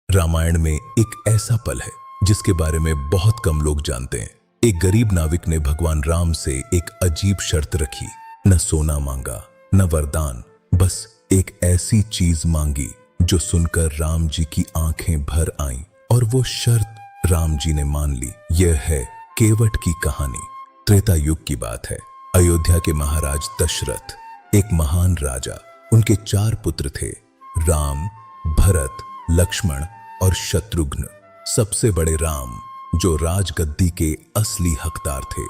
रामायण में एक ऐसा पल है जिसके बारे में बहुत कम लोग जानते हैं। एक गरीब नाविक ने भगवान राम से एक अजीब शर्त रखी। न सोना मांगा, न वरदान, बस एक ऐसी चीज मांगी जो सुनकर राम जी की आंखें भर आईं और वो शर्त राम जी ने मान ली। यह है केवट की कहानी। त्रेता युग की बात है। अयोध्या के महाराज दशरथ एक महान राजा। उनके 4 पुत्र थे, राम, भरत, लक्ष्मण और शत्रुघ्न। सबसे बड़े राम, जो राजगद्दी के असली हकदार थे।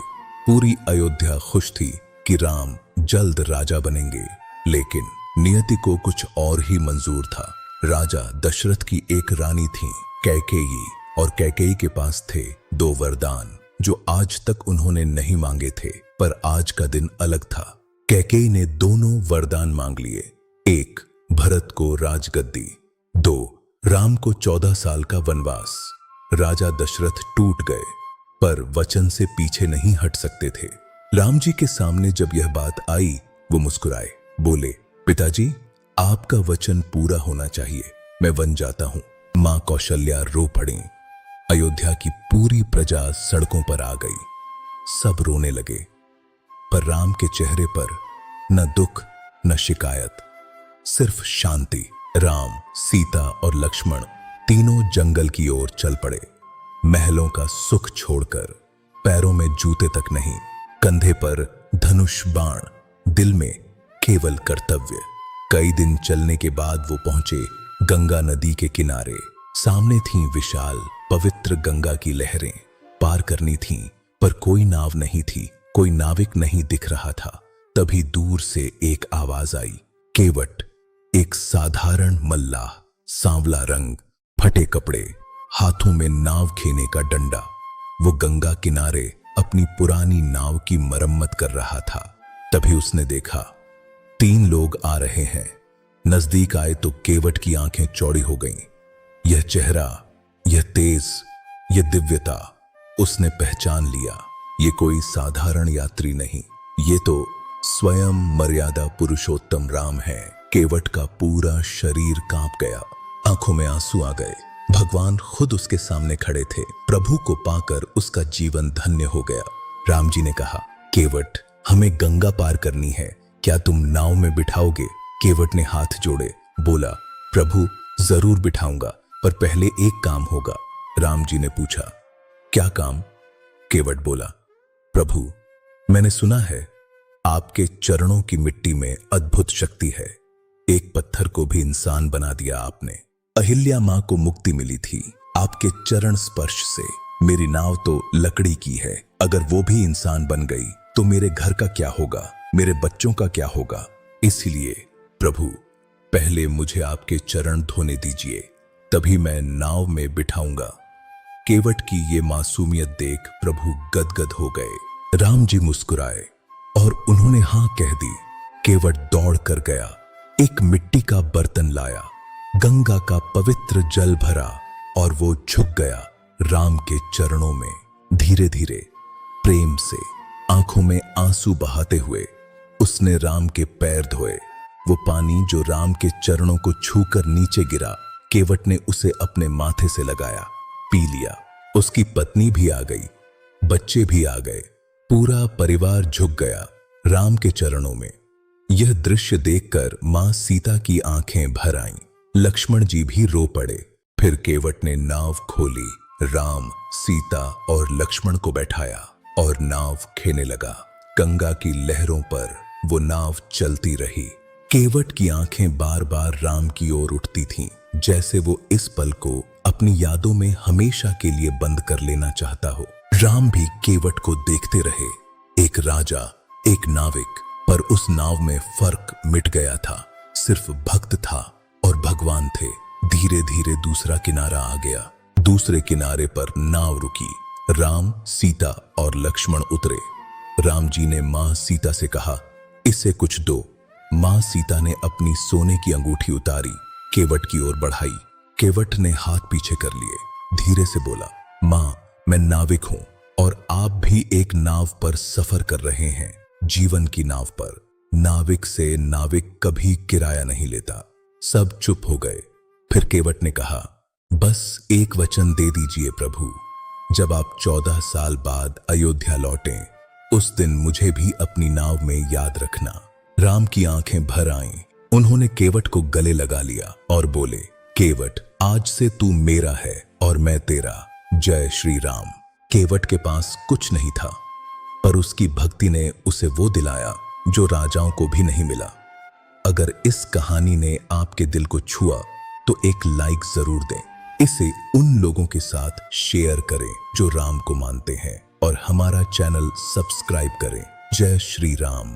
पूरी अयोध्या खुश थी कि राम जल्द राजा बनेंगे, लेकिन नियति को कुछ और ही मंजूर था। राजा दशरथ की एक रानी थी, कैकेयी, और कैकेयी के पास थे 2 वरदान जो आज तक उन्होंने नहीं मांगे थे। पर आज का दिन अलग था। कैकेयी ने दोनों वरदान मांग लिए। 1, भरत को राजगद्दी। 2, राम को 14 साल का वनवास। राजा दशरथ टूट गए, पर वचन से पीछे नहीं हट सकते थे। राम जी के सामने जब यह बात आई, वो मुस्कुराए, बोले, पिताजी, आपका वचन पूरा होना चाहिए। मैं वन जाता हूं। मां कौशल्या रो पड़ी। अयोध्या की पूरी प्रजा सड़कों पर आ गई। सब रोने लगे, पर राम के चेहरे पर न दुख न शिकायत, सिर्फ शांति। राम, सीता और लक्ष्मण तीनों जंगल की ओर चल पड़े। महलों का सुख छोड़कर, पैरों में जूते तक नहीं, कंधे पर धनुष बाण, दिल में केवल कर्तव्य। कई दिन चलने के बाद वो पहुंचे गंगा नदी के किनारे। सामने थीं विशाल पवित्र गंगा की लहरें। पार करनी थीं, पर कोई नाव नहीं थी, कोई नाविक नहीं दिख रहा था। तभी दूर से एक आवाज आई। केवट, एक साधारण मल्लाह, सांवला रंग, फटे कपड़े, हाथों में नाव खेने का डंडा। वो गंगा किनारे अपनी पुरानी नाव की मरम्मत कर रहा था। तभी उसने देखा 3 लोग आ रहे हैं। नजदीक आए तो केवट की आंखें चौड़ी हो गईं। यह चेहरा, यह तेज, यह दिव्यता, उसने पहचान लिया। ये कोई साधारण यात्री नहीं, ये तो स्वयं मर्यादा पुरुषोत्तम राम है। केवट का पूरा शरीर कांप गया, आंखों में आंसू आ गए। भगवान खुद उसके सामने खड़े थे। प्रभु को पाकर उसका जीवन धन्य हो गया। राम जी ने कहा, केवट, हमें गंगा पार करनी है, क्या तुम नाव में बिठाओगे? केवट ने हाथ जोड़े, बोला, प्रभु, जरूर बिठाऊंगा, पर पहले एक काम होगा। राम जी ने पूछा, क्या काम? केवट बोला, प्रभु, मैंने सुना है आपके चरणों की मिट्टी में अद्भुत शक्ति है। एक पत्थर को भी इंसान बना दिया आपने। अहिल्या मां को मुक्ति मिली थी आपके चरण स्पर्श से। मेरी नाव तो लकड़ी की है, अगर वो भी इंसान बन गई तो मेरे घर का क्या होगा, मेरे बच्चों का क्या होगा? इसलिए प्रभु, पहले मुझे आपके चरण धोने दीजिए, तभी मैं नाव में बिठाऊंगा। केवट की ये मासूमियत देख प्रभु गदगद हो गए। राम जी मुस्कुराए और उन्होंने हां कह दी। केवट दौड़ कर गया, एक मिट्टी का बर्तन लाया, गंगा का पवित्र जल भरा और वो झुक गया राम के चरणों में। धीरे धीरे, प्रेम से, आंखों में आंसू बहाते हुए उसने राम के पैर धोए। वो पानी जो राम के चरणों को छूकर नीचे गिरा, केवट ने उसे अपने माथे से लगाया, पी लिया। उसकी पत्नी भी आ गई, बच्चे भी आ गए, पूरा परिवार झुक गया राम के चरणों में। यह दृश्य देखकर मां सीता की आंखें भर आईं। लक्ष्मण जी भी रो पड़े। फिर केवट ने नाव खोली, राम, सीता और लक्ष्मण को बैठाया और नाव खेने लगा। गंगा की लहरों पर वो नाव चलती रही। केवट की आंखें बार बार राम की ओर उठती थीं, जैसे वो इस पल को अपनी यादों में हमेशा के लिए बंद कर लेना चाहता हो। राम भी केवट को देखते रहे। एक राजा, एक नाविक, पर उस नाव में फर्क मिट गया था। सिर्फ भक्त था और भगवान थे। धीरे धीरे दूसरा किनारा आ गया। दूसरे किनारे पर नाव रुकी। राम, सीता और लक्ष्मण उतरे। राम जी ने मां सीता से कहा, इसे कुछ दो। मां सीता ने अपनी सोने की अंगूठी उतारी, केवट की ओर बढ़ाई। केवट ने हाथ पीछे कर लिए, धीरे से बोला, मां, मैं नाविक हूं और आप भी एक नाव पर सफर कर रहे हैं, जीवन की नाव पर। नाविक से नाविक कभी किराया नहीं लेता। सब चुप हो गए। फिर केवट ने कहा, बस एक वचन दे दीजिए प्रभु, जब आप 14 साल बाद अयोध्या लौटें, उस दिन मुझे भी अपनी नाव में याद रखना। राम की आंखें भर आईं। उन्होंने केवट को गले लगा लिया और बोले, केवट, आज से तू मेरा है और मैं तेरा। जय श्री राम। केवट के पास कुछ नहीं था, पर उसकी भक्ति ने उसे वो दिलाया जो राजाओं को भी नहीं मिला। अगर इस कहानी ने आपके दिल को छुआ तो एक लाइक जरूर दें। इसे उन लोगों के साथ शेयर करें जो राम को मानते हैं और हमारा चैनल सब्सक्राइब करें। जय श्री राम।